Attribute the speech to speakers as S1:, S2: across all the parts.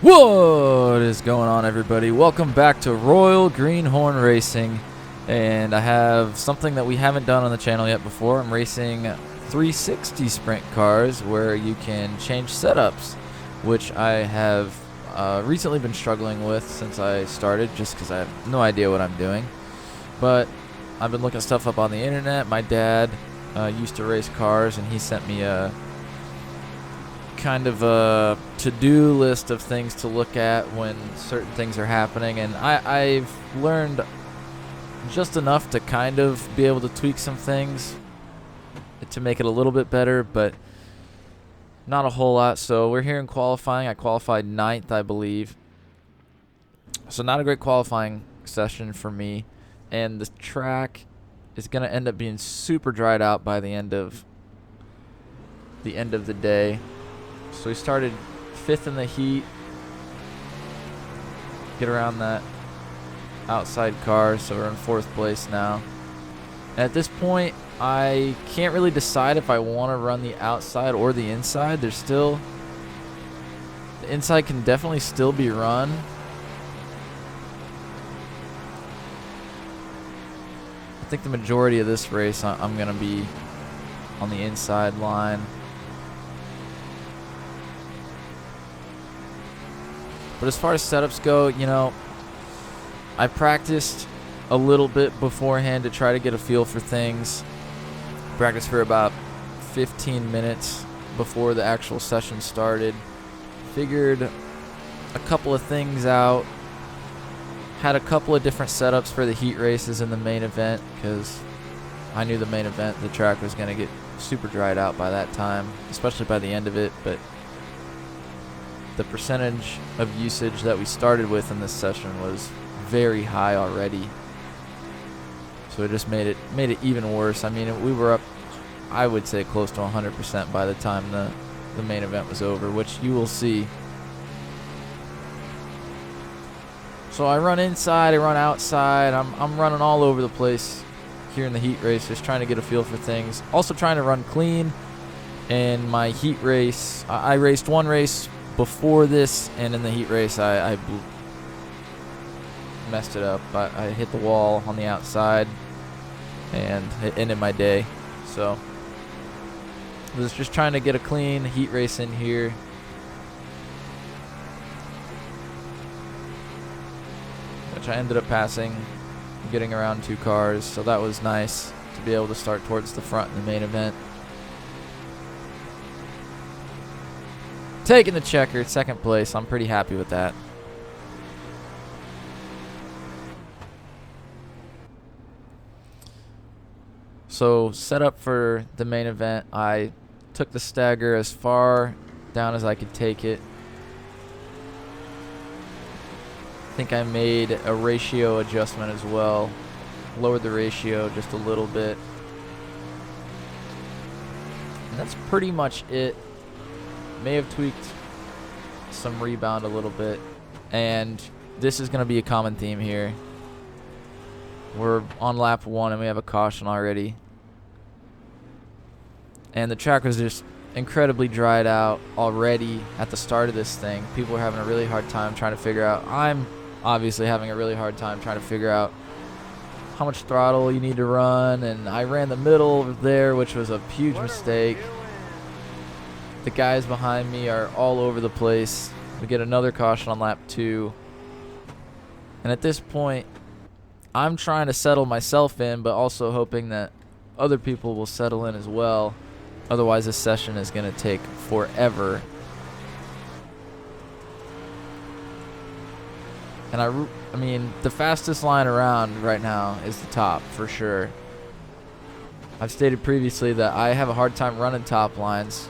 S1: What is going on, everybody? Welcome back to Royal Greenhorn Racing, and I have something that we haven't done on the channel yet before. I'm racing 360 sprint cars where you can change setups, which I have recently been struggling with since I started, just because I have no idea what I'm doing. But I've been looking stuff up on the internet. My dad used to race cars, and he sent me a kind of a to-do list of things to look at when certain things are happening, and I've learned just enough to kind of be able to tweak some things to make it a little bit better, but not a whole lot. So we're here in qualifying. I qualified 9th, I believe, so not a great qualifying session for me, and the track is going to end up being super dried out by the end of the day. So we started 5th in the heat. Get around that outside car, so we're in 4th place now. And at this point, I can't really decide if I want to run the outside or the inside. There's still... the inside can definitely still be run. I think the majority of this race, I'm going to be on the inside line. But as far as setups go, you know, I practiced a little bit beforehand to try to get a feel for things. Practiced for about 15 minutes before the actual session started. Figured a couple of things out. Had a couple of different setups for the heat races in the main event, because I knew the main event, the track was going to get super dried out by that time, especially by the end of it. But the percentage of usage that we started with in this session was very high already, so it just made it even worse. I mean, we were up, I would say, close to 100% by the time the main event was over, which you will see. So I run inside, I run outside, I'm running all over the place here in the heat race, just trying to get a feel for things. Also trying to run clean. In my heat race, I raced one race before this, and in the heat race I messed it up. I hit the wall on the outside, and it ended my day. So I was just trying to get a clean heat race in here. Which I ended up passing, getting around 2 cars, so that was nice to be able to start towards the front in the main event. Taking the checkered 2nd place. I'm pretty happy with that. So set up for the main event, I took the stagger as far down as I could take it. I think I made a ratio adjustment as well. Lowered the ratio just a little bit. And that's pretty much it. May have tweaked some rebound a little bit, and this is going to be a common theme here. We're on lap 1 and we have a caution already, and the track was just incredibly dried out already at the start of this thing. People were having a really hard time trying to figure out, I'm obviously having a really hard time trying to figure out how much throttle you need to run, and I ran the middle there, which was a huge mistake. The guys behind me are all over the place. We get another caution on lap 2. And at this point, I'm trying to settle myself in, but also hoping that other people will settle in as well. Otherwise, this session is going to take forever. And I mean, the fastest line around right now is the top, for sure. I've stated previously that I have a hard time running top lines,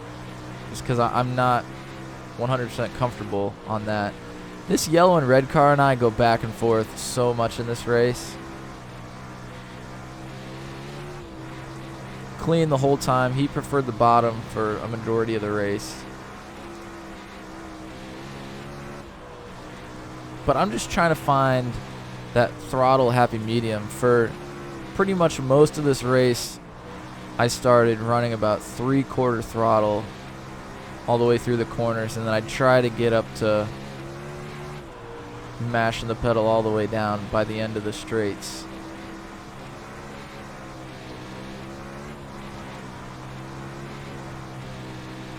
S1: just because I'm not 100% comfortable on that. This yellow and red car and I go back and forth so much in this race. Clean the whole time. He preferred the bottom for a majority of the race. But I'm just trying to find that throttle happy medium. For pretty much most of this race, I started running about 3/4 throttle all the way through the corners, and then I'd try to get up to mashing the pedal all the way down by the end of the straights.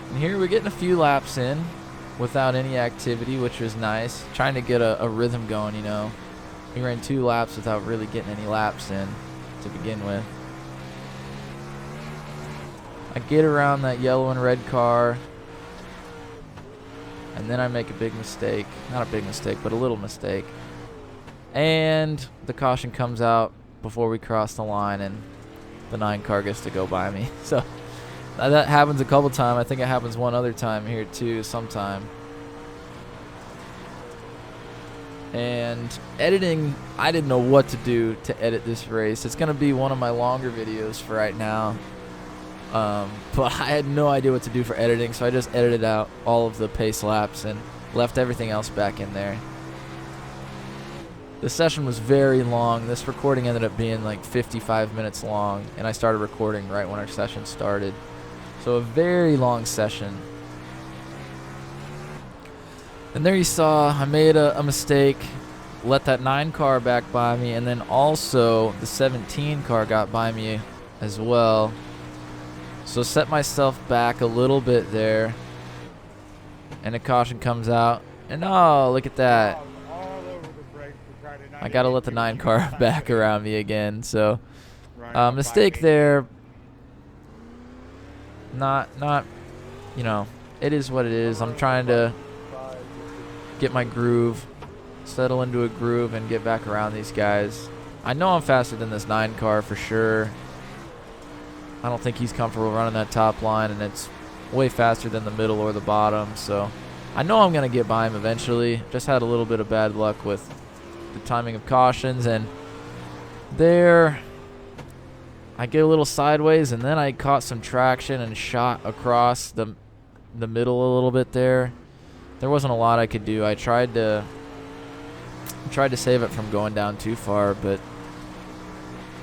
S1: And here we're getting a few laps in without any activity, which was nice. Trying to get a rhythm going, you know. We ran 2 laps without really getting any laps in to begin with. I get around that yellow and red car, and then I make a big mistake. Not a big mistake, but a little mistake. And the caution comes out before we cross the line, and the 9 car gets to go by me. So that happens a couple times. I think it happens one other time here too, sometime. And editing, I didn't know what to do to edit this race. It's going to be one of my longer videos for right now. But I had no idea what to do for editing, so I just edited out all of the pace laps and left everything else back in there. The session was very long. This recording ended up being like 55 minutes long, and I started recording right when our session started. So a very long session. And there you saw I made a mistake, let that 9 car back by me, and then also the 17 car got by me as well. So set myself back a little bit there, and a caution comes out, and oh, look at that. I gotta let the 9 car back around me again. So mistake there. Not, you know, it is what it is. I'm trying to get my groove, settle into a groove, and get back around these guys. I know I'm faster than this 9 car for sure. I don't think he's comfortable running that top line, and it's way faster than the middle or the bottom. So I know I'm going to get by him eventually. Just had a little bit of bad luck with the timing of cautions, and there I get a little sideways, and then I caught some traction and shot across the middle a little bit there. There wasn't a lot I could do. I tried to save it from going down too far, but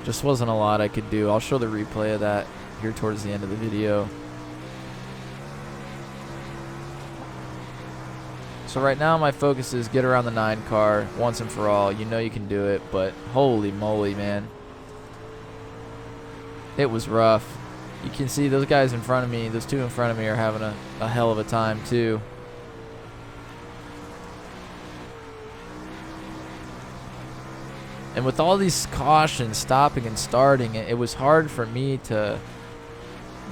S1: just wasn't a lot I could do. I'll show the replay of that here towards the end of the video. So right now my focus is get around the 9 car once and for all. You know you can do it, but holy moly, man. It was rough. You can see those guys in front of me, those 2 in front of me are having a hell of a time too. And with all these cautions stopping and starting, it was hard for me to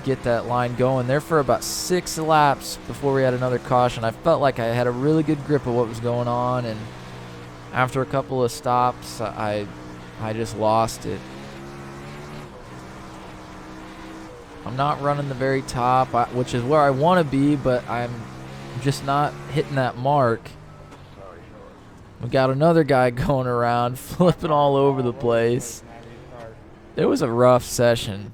S1: get that line going there for about 6 laps before we had another caution. I felt like I had a really good grip of what was going on, and after a couple of stops, I just lost it. I'm not running the very top, which is where I want to be, but I'm just not hitting that mark. We got another guy going around, flipping all over the place. It was a rough session.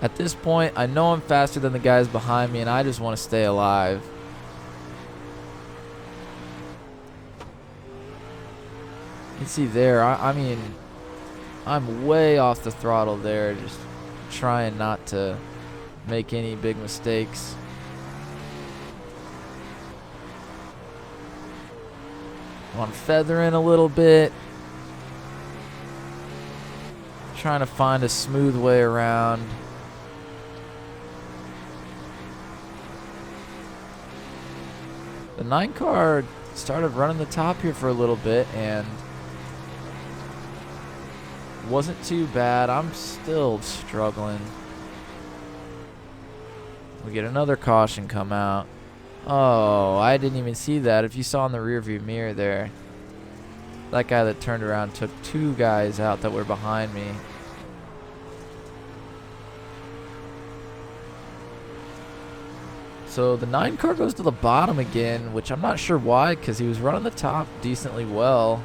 S1: At this point, I know I'm faster than the guys behind me, and I just want to stay alive. You can see there, I mean, I'm way off the throttle there, just trying not to make any big mistakes. I'm feathering a little bit, trying to find a smooth way around. The 9 car started running the top here for a little bit and wasn't too bad. I'm still struggling. We get another caution come out. Oh, I didn't even see that. If you saw in the rearview mirror there, that guy that turned around took 2 guys out that were behind me. So the 9 car goes to the bottom again, which I'm not sure why, because he was running the top decently well.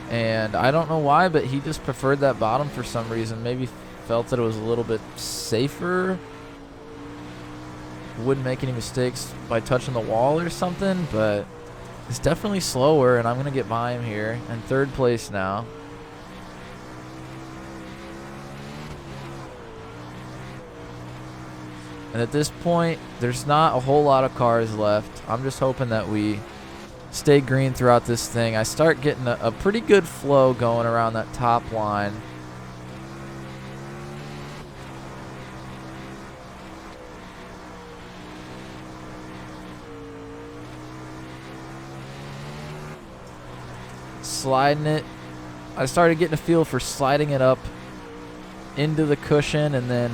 S1: And I don't know why, but he just preferred that bottom for some reason. Maybe felt that it was a little bit safer. Wouldn't make any mistakes by touching the wall or something, but is definitely slower, and I'm going to get by him here. In third place now. And at this point, there's not a whole lot of cars left. I'm just hoping that we stay green throughout this thing. I start getting a pretty good flow going around that top line. Sliding it. I started getting a feel for sliding it up into the cushion, and then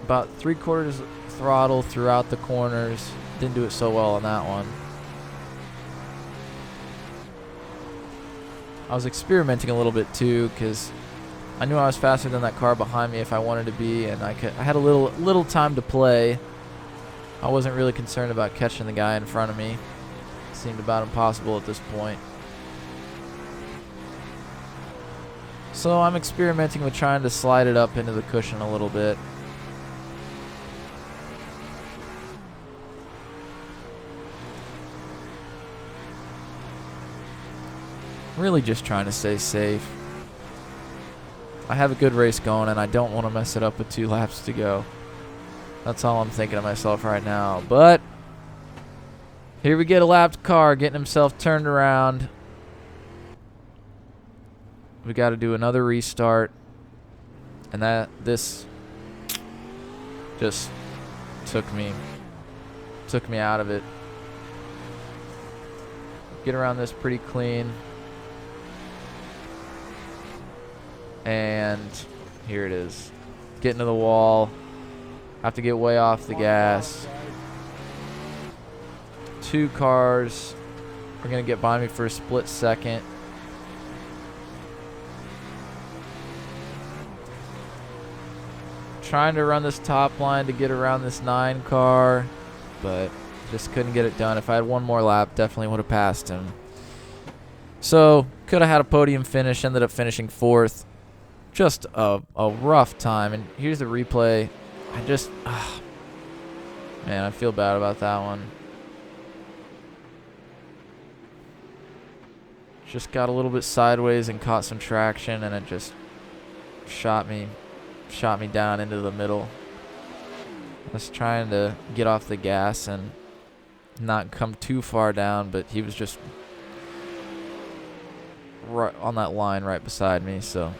S1: about 3/4 throttle throughout the corners. Didn't do it so well on that one. I was experimenting a little bit too, because I knew I was faster than that car behind me if I wanted to be, and I had a little time to play. I wasn't really concerned about catching the guy in front of me. It seemed about impossible at this point. So I'm experimenting with trying to slide it up into the cushion a little bit. Really just trying to stay safe. I have a good race going, and I don't want to mess it up with 2 laps to go. That's all I'm thinking of myself right now. But here we get a lapped car getting himself turned around. We got to do another restart, and this just took me out of it. Get around this pretty clean, and here it is. Getting to the wall. Have to get way off the gas. 2 cars are gonna get by me for a split second. Trying to run this top line to get around this 9 car, but just couldn't get it done. If I had one more lap, definitely would have passed him. So could have had a podium finish, ended up finishing 4th. Just a rough time. And here's the replay. Man, I feel bad about that one. Just got a little bit sideways and caught some traction, and it just shot me down into the middle. I was trying to get off the gas and not come too far down, but he was just right on that line right beside me, so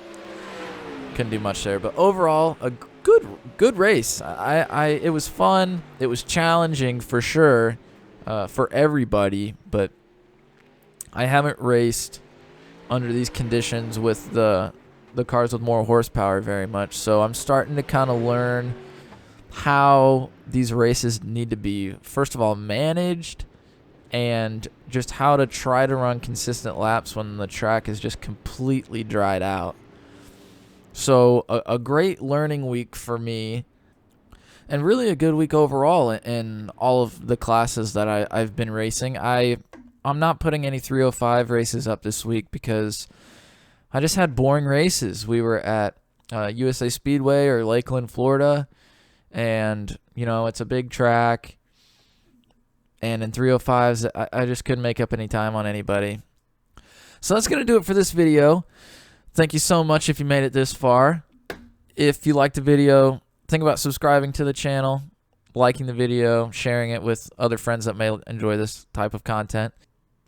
S1: couldn't do much there. But overall, a good race. It was fun. It was challenging for sure, for everybody, but I haven't raced under these conditions with the cars with more horsepower very much, so I'm starting to kind of learn how these races need to be, first of all, managed, and just how to try to run consistent laps when the track is just completely dried out. So a great learning week for me, and really a good week overall in all of the classes that I've been racing. I'm not putting any 305 races up this week because I just had boring races. We were at USA Speedway or Lakeland, Florida, and, you know, it's a big track, and in 305s, I just couldn't make up any time on anybody. So that's going to do it for this video. Thank you so much if you made it this far. If you liked the video, think about subscribing to the channel, liking the video, sharing it with other friends that may enjoy this type of content.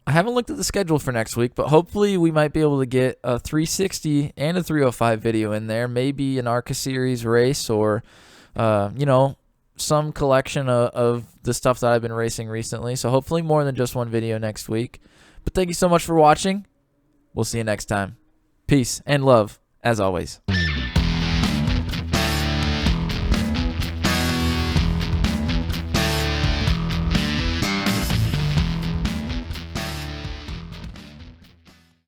S1: I haven't looked at the schedule for next week, but hopefully we might be able to get a 360 and a 305 video in there. Maybe an ARCA series race, or, you know, some collection of the stuff that I've been racing recently. So hopefully more than just one video next week. But thank you so much for watching. We'll see you next time. Peace and love, as always.